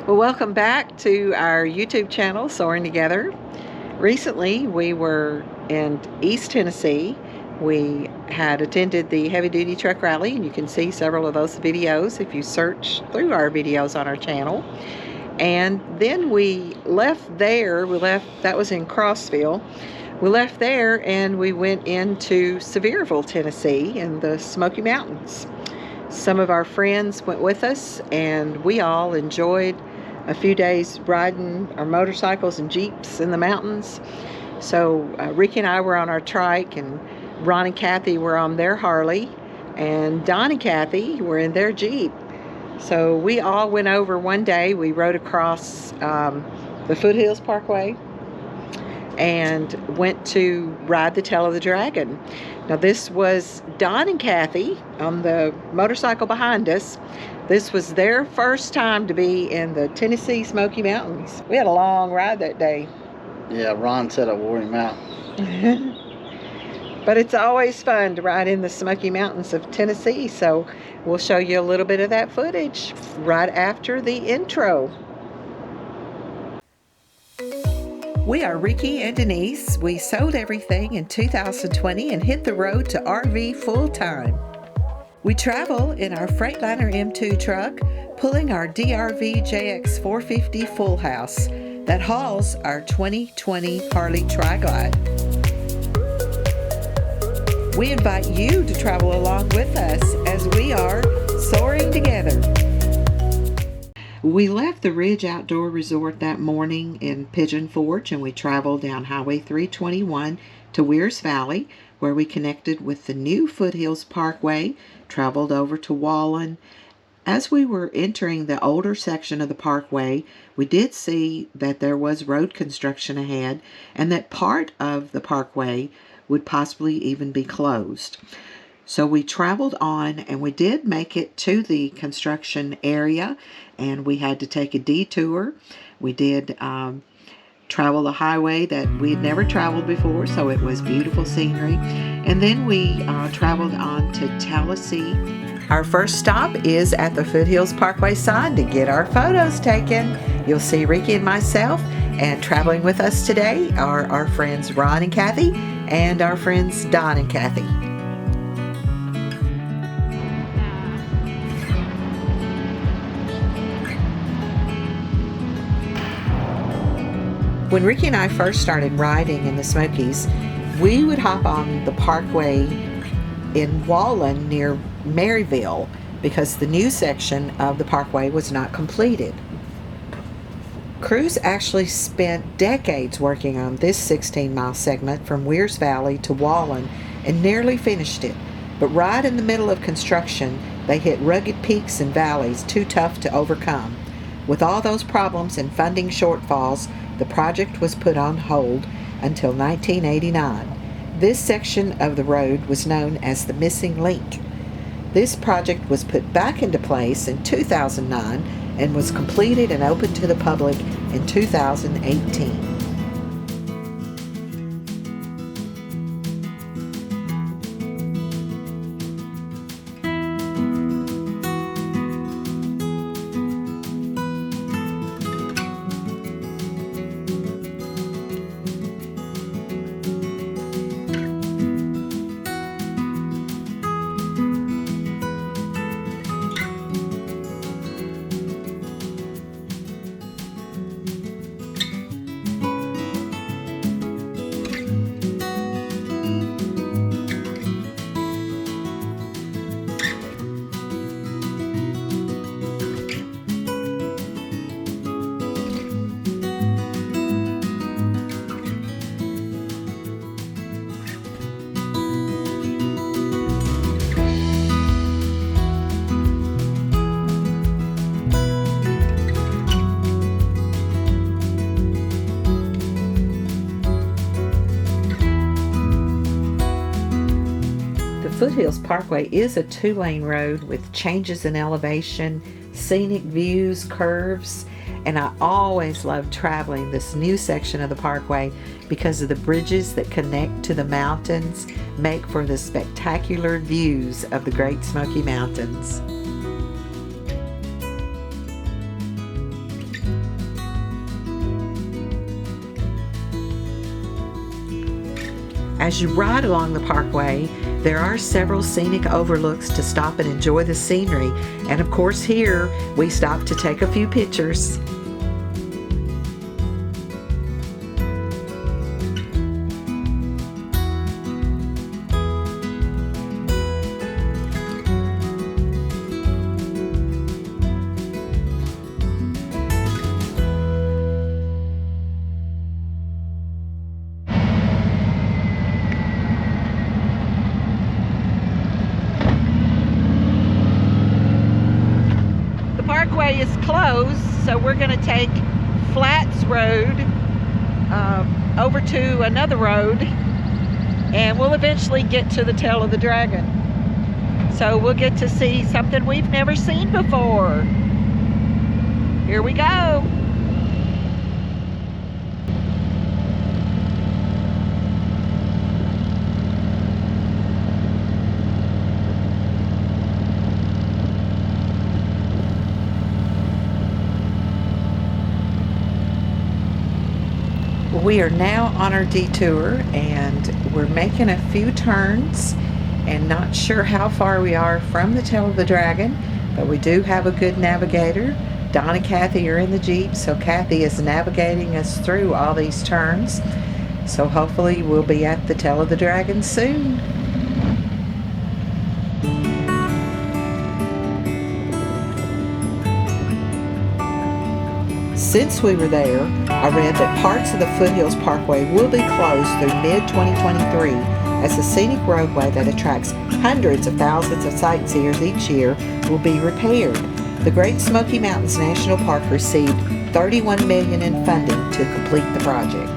Well, welcome back to our YouTube channel, Soaring Together. Recently, we were in East Tennessee. We had attended the heavy-duty truck rally, and you can see several of those videos if you search through our videos on our channel. And then we left there. That was in Crossville. We left there and we went into Sevierville, Tennessee in the Smoky Mountains. Some of our friends went with us, and we all enjoyed a few days riding our motorcycles and Jeeps in the mountains. So Ricky and I were on our Trike, and Ron and Kathy were on their Harley, and Don and Kathy were in their Jeep. So we all went over one day. We rode across the Foothills Parkway and went to ride the Tail of the Dragon. Now this was Don and Kathy on the motorcycle behind us. This was their first time to be in the Tennessee Smoky Mountains. We had a long ride that day. Yeah, Ron said I wore him out. But it's always fun to ride in the Smoky Mountains of Tennessee, so we'll show you a little bit of that footage right after the intro. We are Ricky and Denise. We sold everything in 2020 and hit the road to RV full-time. We travel in our Freightliner M2 truck, pulling our DRV JX 450 full house that hauls our 2020 Harley Tri-Glide. We invite you to travel along with us as we are soaring together. We left the Ridge Outdoor Resort that morning in Pigeon Forge, and we traveled down Highway 321 to Wears Valley, where we connected with the new Foothills Parkway, traveled over to Walland. As we were entering the older section of the parkway, we did see that there was road construction ahead, and that part of the parkway would possibly even be closed. So we traveled on, and we did make it to the construction area, and we had to take a detour. We did travel the highway that we had never traveled before, so it was beautiful scenery. And then we traveled on to Tennessee. Our first stop is at the Foothills Parkway sign to get our photos taken. You'll see Ricky and myself, and traveling with us today are our friends Ron and Kathy, and our friends Don and Kathy. When Ricky and I first started riding in the Smokies, we would hop on the parkway in Walland near Maryville because the new section of the parkway was not completed. Crews actually spent decades working on this 16-mile segment from Wears Valley to Walland and nearly finished it. But right in the middle of construction, they hit rugged peaks and valleys too tough to overcome. With all those problems and funding shortfalls, the project was put on hold until 1989. This section of the road was known as the Missing Link. This project was put back into place in 2009 and was completed and opened to the public in 2018. Foothills Parkway is a two-lane road with changes in elevation, scenic views, curves, and I always love traveling this new section of the parkway because of the bridges that connect to the mountains make for the spectacular views of the Great Smoky Mountains. As you ride along the parkway, there are several scenic overlooks to stop and enjoy the scenery. And of course here, we stop to take a few pictures. Parkway is closed, so we're going to take Flats Road over to another road, and we'll eventually get to the tail of the dragon. So we'll get to see something we've never seen before. Here we go. We are now on our detour, and we're making a few turns and not sure how far we are from the tail of the dragon, but we do have a good navigator. Don and Kathy are in the Jeep, so Kathy is navigating us through all these turns. So hopefully we'll be at the tail of the dragon soon. Since we were there, I read that parts of the Foothills Parkway will be closed through mid-2023 as the scenic roadway that attracts hundreds of thousands of sightseers each year will be repaired. The Great Smoky Mountains National Park received $31 million in funding to complete the project.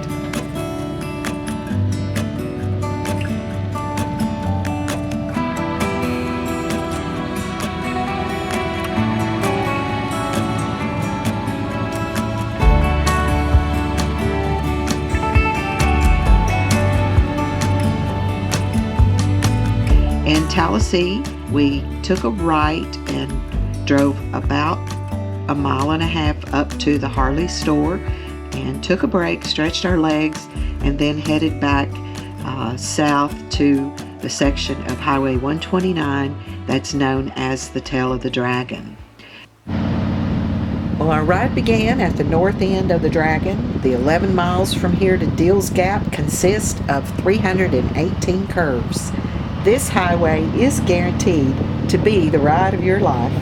In Tallahassee, we took a right and drove about a mile and a half up to the Harley store and took a break, stretched our legs, and then headed back south to the section of Highway 129 that's known as the Tail of the Dragon. Well, our ride began at the north end of the Dragon. The 11 miles from here to Deal's Gap consist of 318 curves. This highway is guaranteed to be the ride of your life.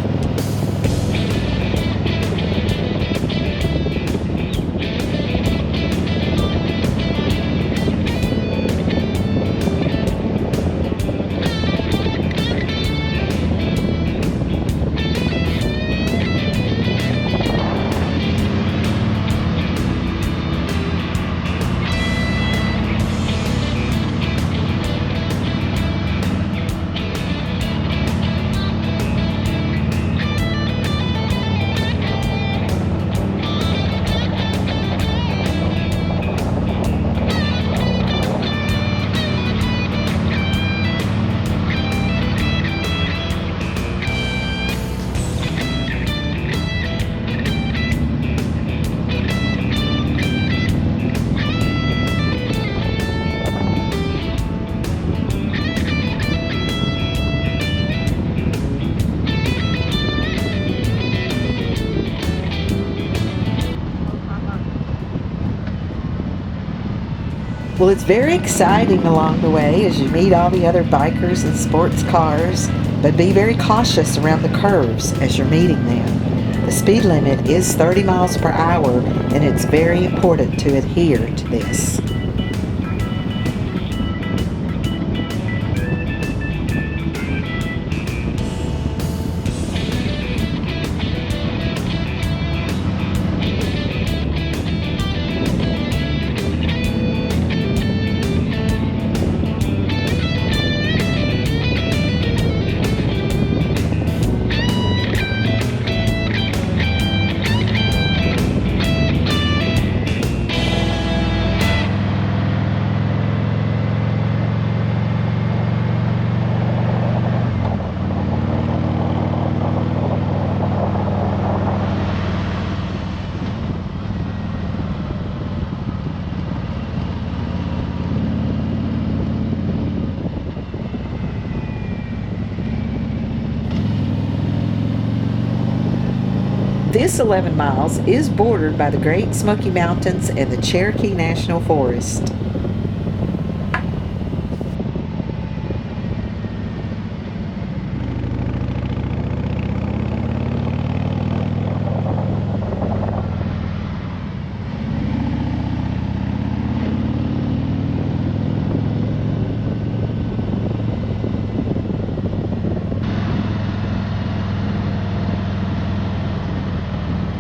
Well, it's very exciting along the way as you meet all the other bikers and sports cars, but be very cautious around the curves as you're meeting them. The speed limit is 30 miles per hour, and it's very important to adhere to this. This 11 miles is bordered by the Great Smoky Mountains and the Cherokee National Forest.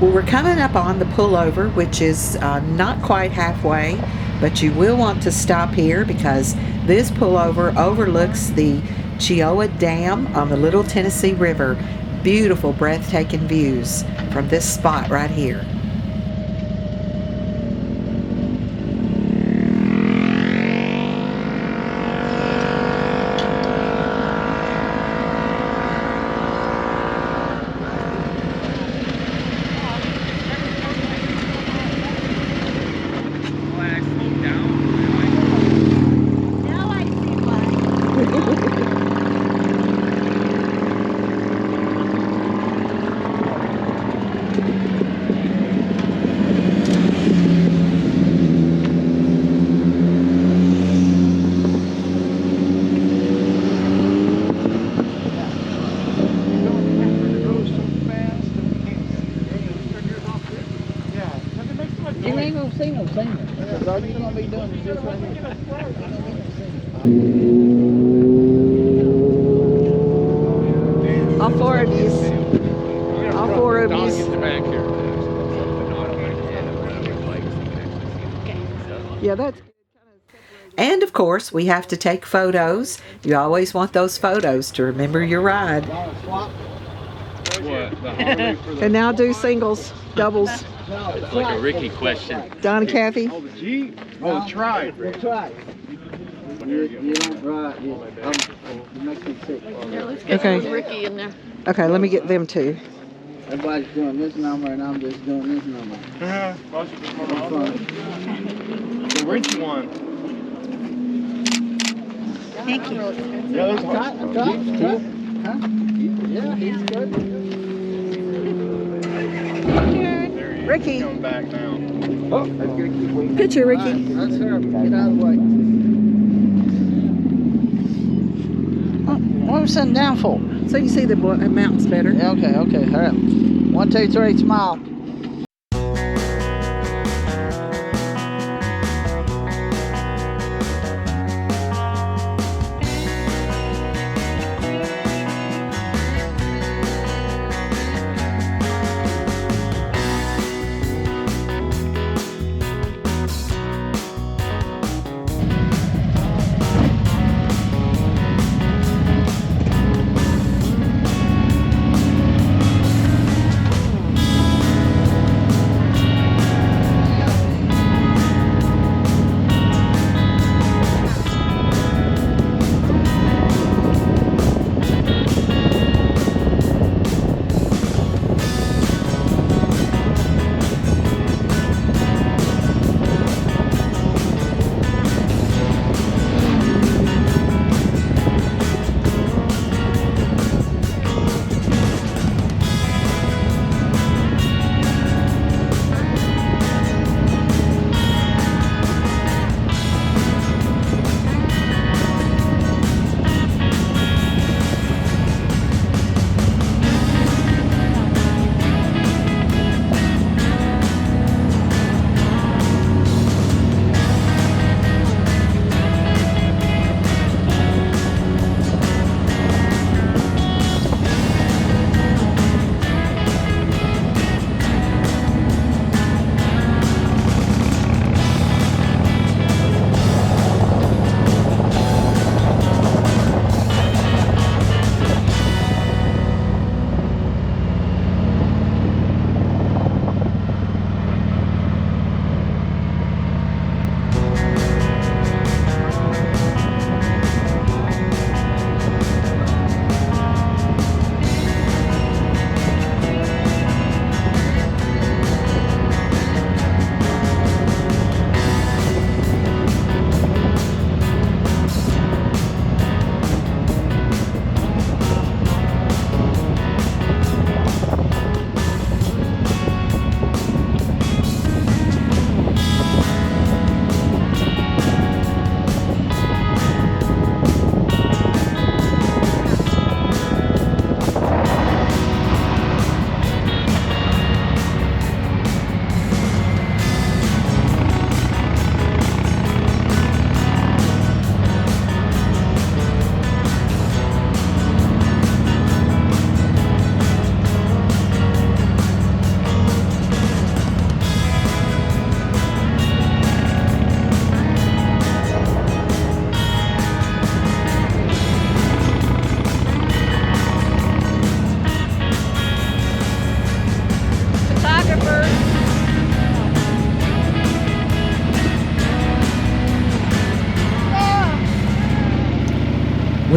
Well, we're coming up on the pullover, which is not quite halfway, but you will want to stop here because this pullover overlooks the Cherohala Dam on the Little Tennessee River. Beautiful, breathtaking views from this spot right here. You ain't gonna see no scenery. Because all you're gonna be doing is just right here. All four of you. All four of you. Yeah, that's good. And of course, we have to take photos. You always want those photos to remember your ride. And now do singles, doubles. It's like a Ricky question. Don and Kathy. Oh, the Jeep? Oh, the Trike. The Trike. You don't drive. You make me sick. Yeah, let's get Okay. Ricky in there. Okay, let me get them too. Everybody's doing this number and I'm just doing this number. The rich one. Thank you. Yeah, there's Huh? Yeah, he's good. Ricky. coming back now. Oh, that's gonna keep waiting. Picture, Ricky. All right, that's her. Get out of the way. What are we sitting down for? So you see the mountains better. Yeah, okay, okay. All right. 1, 2, 3, smile.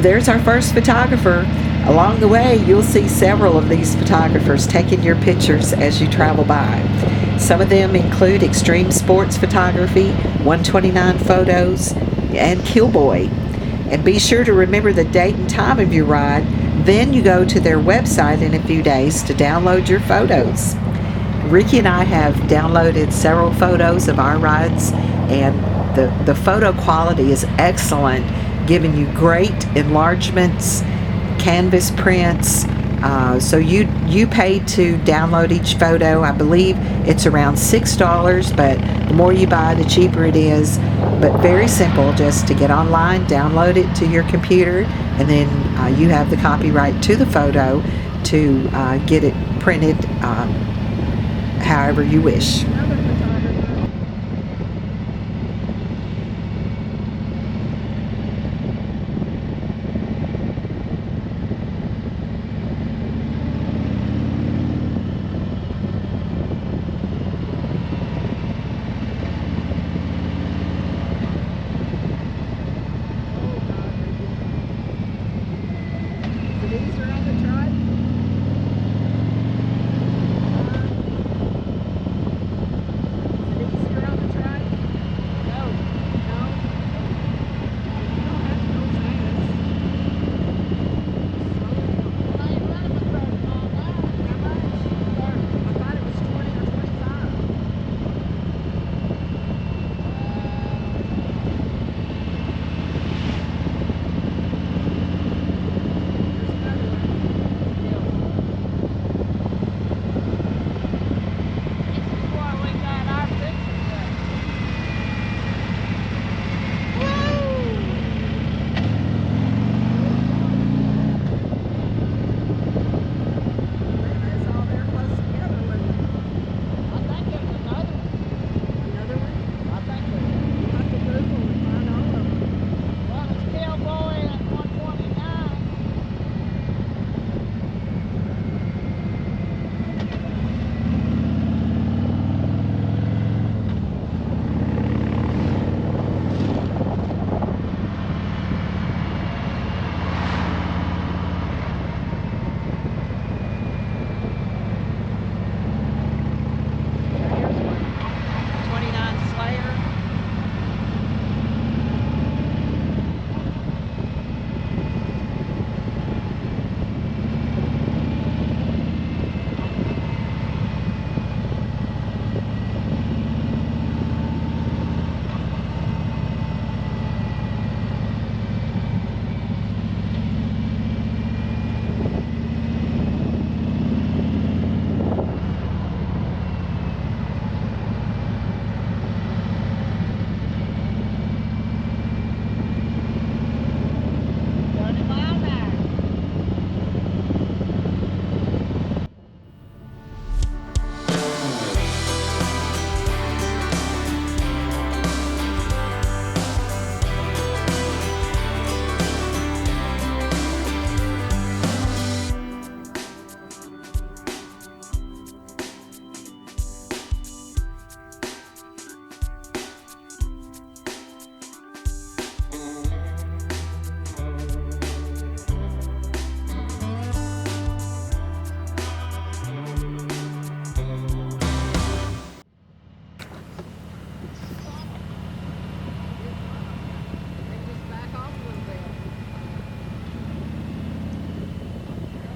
there's our first photographer. Along the way, you'll see several of these photographers taking your pictures as you travel by. Some of them include extreme sports photography, 129 photos, and Killboy. And be sure to remember the date and time of your ride. Then you go to their website in a few days to download your photos. Ricky and I have downloaded several photos of our rides, and the photo quality is excellent, giving you great enlargements, canvas prints. So you pay to download each photo. I believe it's around $6, but the more you buy, the cheaper it is. But very simple, just to get online, download it to your computer, and then you have the copyright to the photo to get it printed however you wish.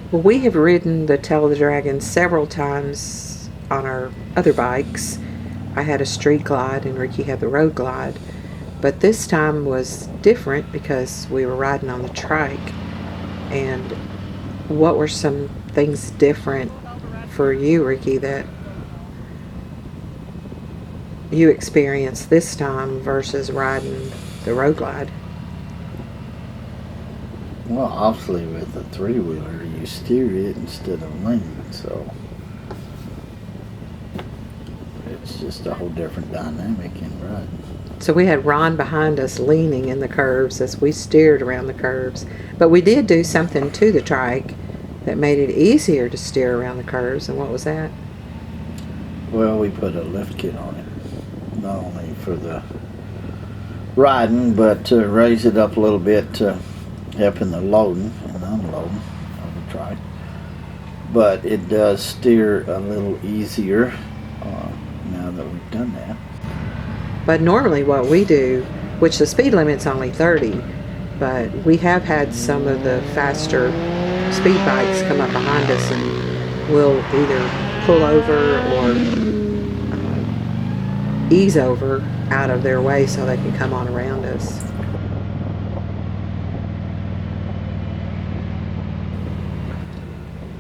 Well, we have ridden the Tail of the Dragon several times on our other bikes. I had a street glide and Ricky had the road glide. But this time was different because we were riding on the Trike. And what were some things different for you, Ricky, that you experienced this time versus riding the road glide? Well, obviously with a three-wheeler, you steer it instead of lean, so it's just a whole different dynamic in riding. So we had Ron behind us leaning in the curves as we steered around the curves. But we did do something to the Trike that made it easier to steer around the curves. And what was that? Well, we put a lift kit on it, not only for the riding, but to raise it up a little bit to helping the loading and unloading of the trike. But it does steer a little easier now that we've done that. But normally what we do, which the speed limit's only 30, but we have had some of the faster speed bikes come up behind us and we'll either pull over or ease over out of their way so they can come on around us.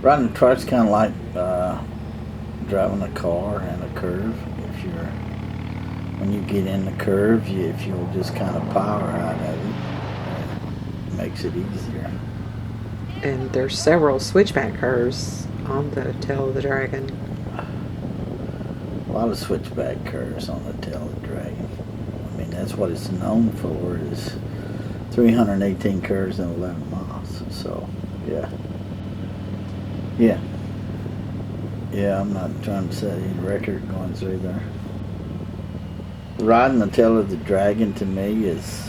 Riding a trike's kind of like driving a car in a curve. When you get in the curve, if you'll just kind of power out of it, it makes it easier. And there's several switchback curves on the tail of the Dragon. A lot of switchback curves on the tail of the Dragon. I mean, that's what it's known for, is 318 curves in 11 miles. So, yeah. Yeah, I'm not trying to set any record going through there. Riding the tail of the Dragon to me is,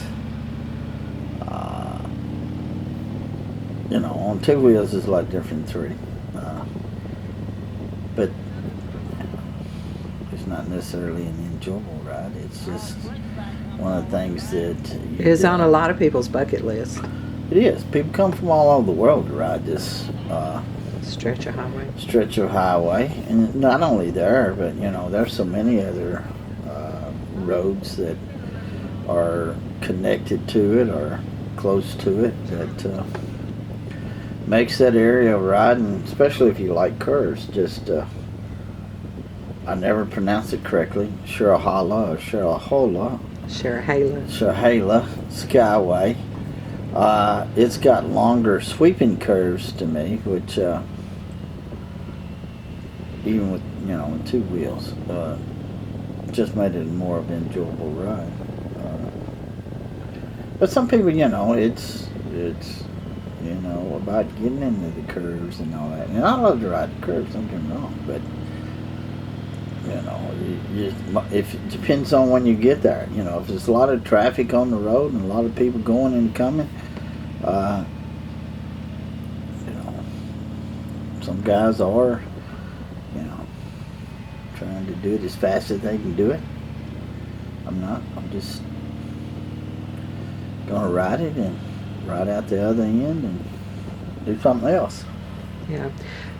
on two wheels is a lot different than three. But it's not necessarily an enjoyable ride. It's just one of the things that Is on a lot of people's bucket list. It is. People come from all over the world to ride this Stretch of highway. stretch of highway, and not only there, but there's so many other roads that are connected to it or close to it that makes that area of riding, especially if you like curves, just I never pronounce it correctly, Cherohala or Cherohala Skyway. It's got longer sweeping curves to me, which even with with two wheels, just made it more of an enjoyable ride. But some people, it's about getting into the curves and all that. And I love to ride the curves, don't get me wrong, but if it depends on when you get there. If there's a lot of traffic on the road and a lot of people going and coming, some guys are, trying to do it as fast as they can do it. I'm not. I'm just gonna ride it and ride out the other end and do something else. Yeah,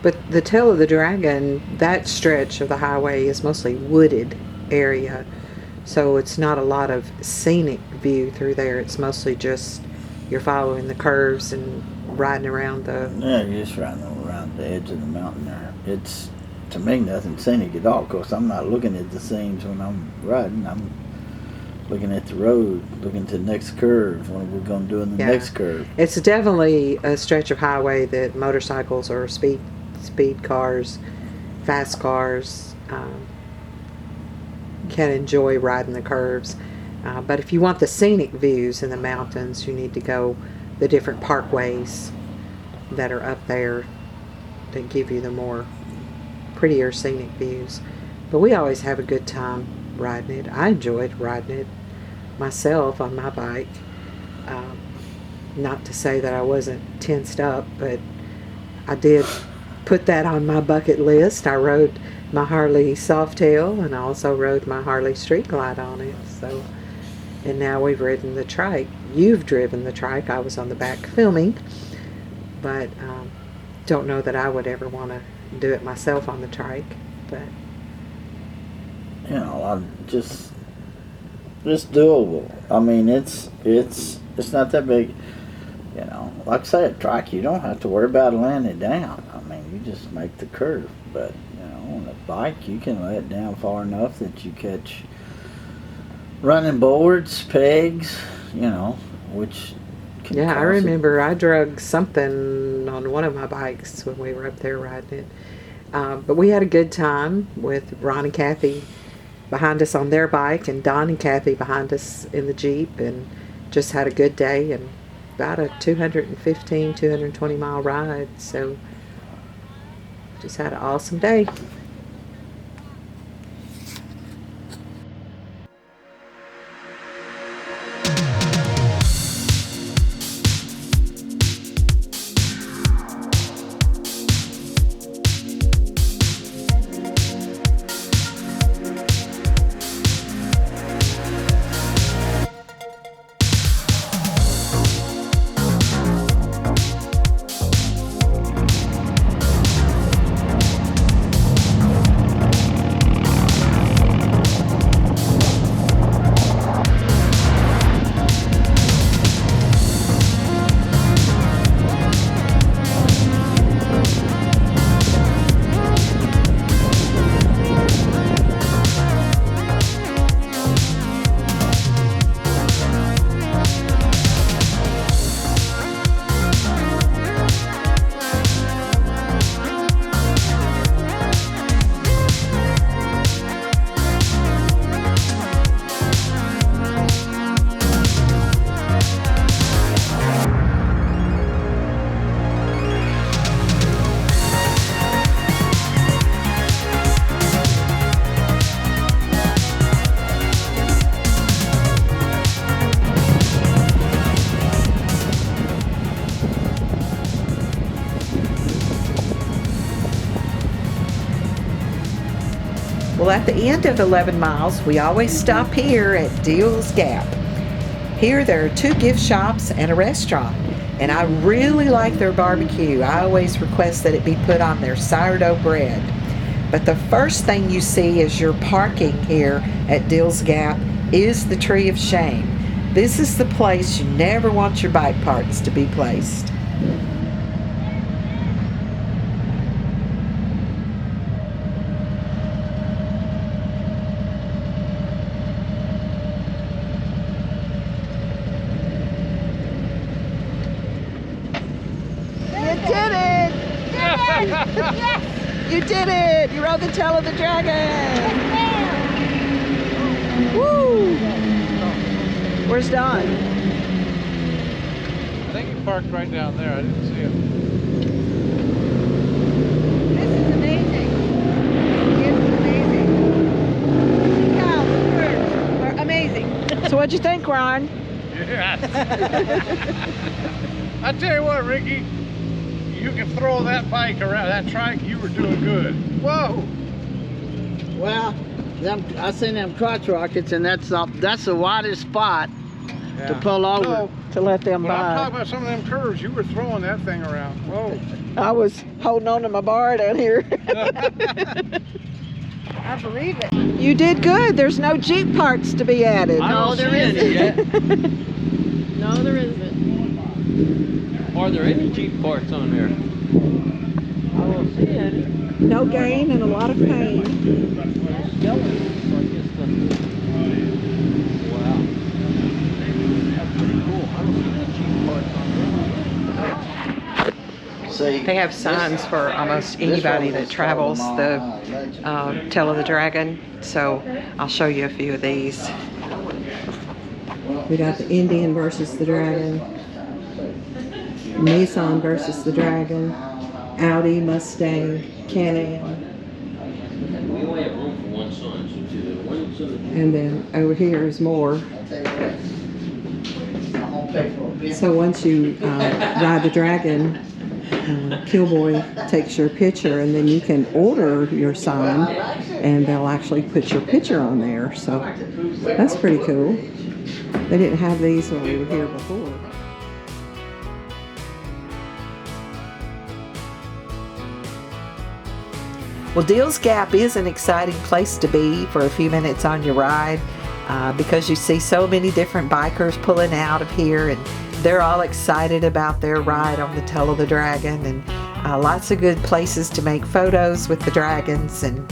but the tail of the Dragon, that stretch of the highway is mostly wooded area, so it's not a lot of scenic view through there. It's mostly just you're following the curves and riding around the... Yeah, you're just riding around the edge of the mountain there. It's, to me, nothing scenic at all. Of course, I'm not looking at the scenes when I'm riding. I'm looking at the road, looking to the next curve, what we're going to do in the next curve. It's definitely a stretch of highway that motorcycles or speed cars, fast cars can enjoy riding the curves. But if you want the scenic views in the mountains, you need to go the different parkways that are up there that give you the more prettier scenic views. But we always have a good time riding it. I enjoyed riding it myself on my bike. Not to say that I wasn't tensed up, but I did put that on my bucket list. I rode my Harley Softail and I also rode my Harley Street Glide on it. So, and now we've ridden the Trike. You've driven the Trike. I was on the back filming, but don't know that I would ever want to do it myself on the Trike. But I'm just doable. I mean, it's not that big. Like I say, a Trike, you don't have to worry about laying it down. I mean, you just make the curve. But on a bike, you can lay it down far enough that you catch running boards, pegs, which can yeah, I cause remember I drug something on one of my bikes when we were up there riding it. But we had a good time with Ron and Kathy behind us on their bike and Don and Kathy behind us in the Jeep, and just had a good day and about a 220 mile ride. So just had an awesome day. Well, at the end of 11 miles, we always stop here at Deal's Gap. Here there are 2 gift shops and a restaurant, and I really like their barbecue. I always request that it be put on their sourdough bread. But the first thing you see as you're parking here at Deal's Gap is the Tree of Shame. This is the place you never want your bike parts to be placed. You did it! You rode the tail of the dragon! Woo! Where's Don? I think he parked right down there. I didn't see him. This is amazing. It's amazing. Cows and birds are amazing. So what'd you think, Ron? Yeah. I tell you what, Ricky, you can throw that bike around, that trike, you were doing good. Whoa! Well, I seen them crotch rockets, and that's the widest spot to pull over. No, To let them when I'm by. talking about some of them curves, you were throwing that thing around. Whoa. I was holding on to my bar down here. I believe it. You did good. There's no Jeep parts to be added. I don't there see any isn't. yet. No, there isn't. Are there any Jeep parts on there? I don't see any. No gain and a lot of pain. Wow. That's pretty cool. I don't see any Jeep parts on there. See, They have signs for almost anybody that travels the Tail of the Dragon. So I'll show you a few of these. We got the Indian versus the Dragon, Nissan versus the Dragon, Audi, Mustang, Can-Am, We only have room for one son, so it's either one son or and then over here is more. So once you ride the Dragon, Killboy takes your picture, and then you can order your sign, and they'll actually put your picture on there. So that's pretty cool. They didn't have these when we were here before. Well, Deal's Gap is an exciting place to be for a few minutes on your ride because you see so many different bikers pulling out of here, and they're all excited about their ride on the Tail of the Dragon, and lots of good places to make photos with the dragons and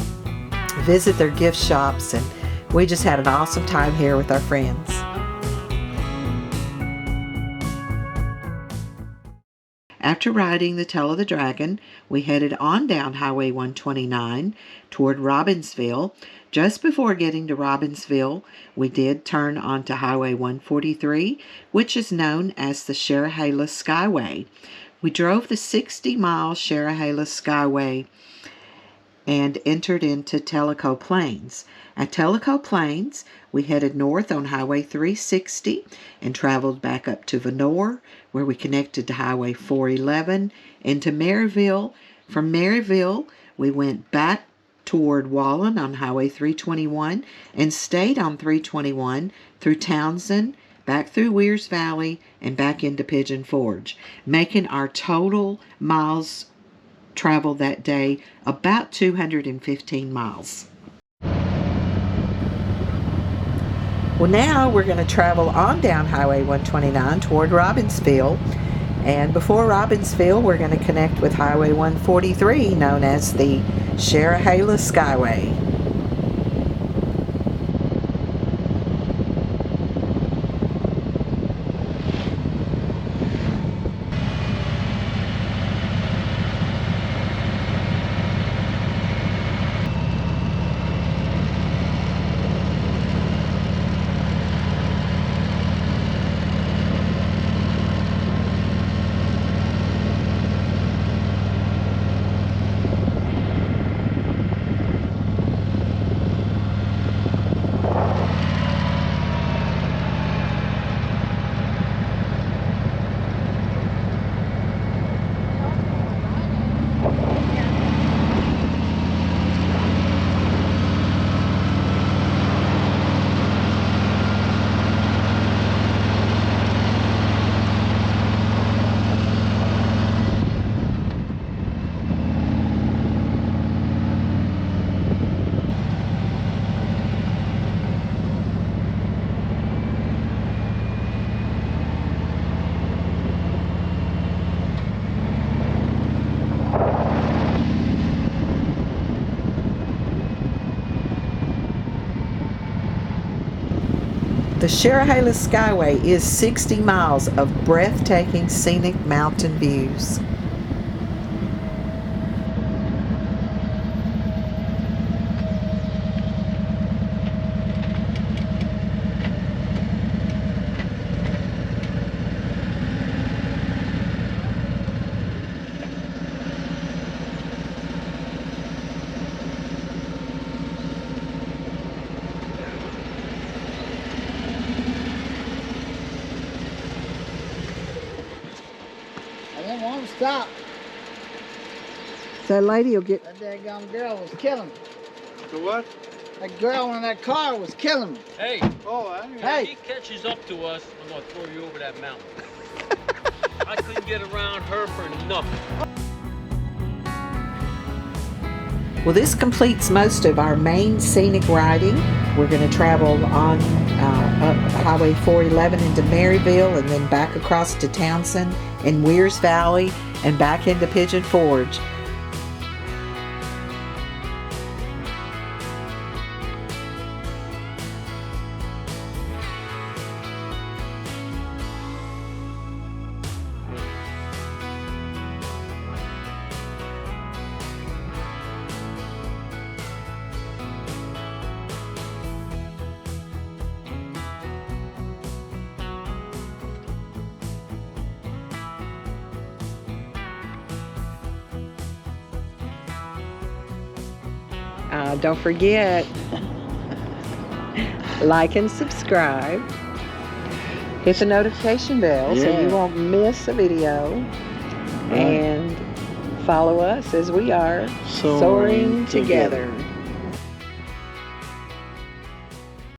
visit their gift shops, and we just had an awesome time here with our friends. After riding the Tail of the Dragon, we headed on down Highway 129 toward Robbinsville. Just before getting to Robbinsville, we did turn onto Highway 143, which is known as the Cherohala Skyway. We drove the 60-mile Cherohala Skyway and entered into Tellico Plains. At Tellico Plains, we headed north on Highway 360 and traveled back up to Venor, where we connected to Highway 411 into Maryville. From Maryville, we went back toward Walland on Highway 321 and stayed on 321 through Townsend, back through Weirs Valley, and back into Pigeon Forge, making our total miles traveled that day about 215 miles. Well, now we're going to travel on down Highway 129 toward Robbinsville. And before Robbinsville, we're going to connect with Highway 143, known as the Cherohala Skyway. The Cherohala Skyway is 60 miles of breathtaking scenic mountain views. I didn't want to stop. That lady will get... That daggone girl was killing me. The what? That girl in that car was killing me. Hey, Oh, I didn't. if Hey. he catches up to us, I'm gonna throw you over that mountain. I couldn't get around her for nothing. Well, this completes most of our main scenic riding. We're going to travel on up Highway 411 into Maryville and then back across to Townsend and Weirs Valley and back into Pigeon Forge. Don't forget, like and subscribe. Hit the notification bell so you Yeah. won't miss a video. Right. And follow us as we are Soaring together.